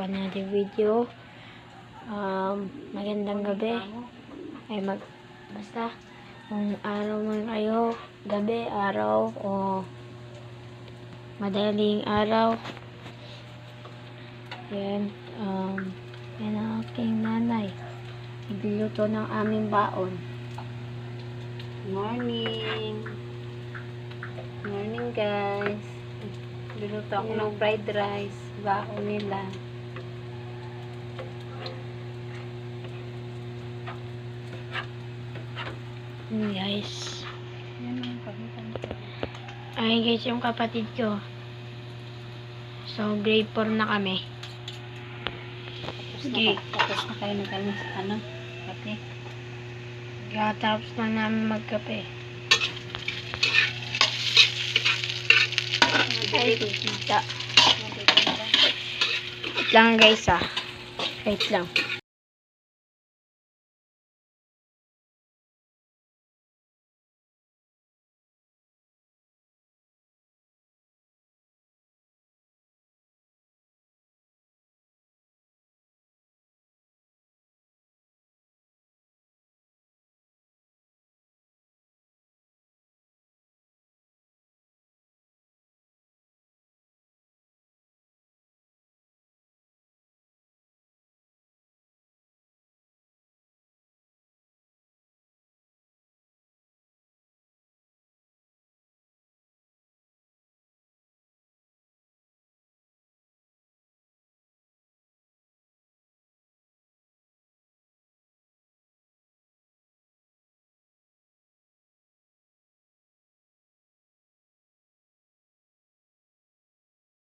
another video. Magandang gabi. Basta kung araw man kayo, gabi, araw, o madaling araw. Yan. Yan ang aking nanay. Nagluto ng aming baon. Morning. Morning, guys. Luluto ako ng fried rice. Baon nila. Guys. Ay guys, yung kapatid ko. So, grade 4 na kami. Tapos na kayo ng kape. Tapos lang namin magkape. Ay, tita. Wait lang guys Wait lang.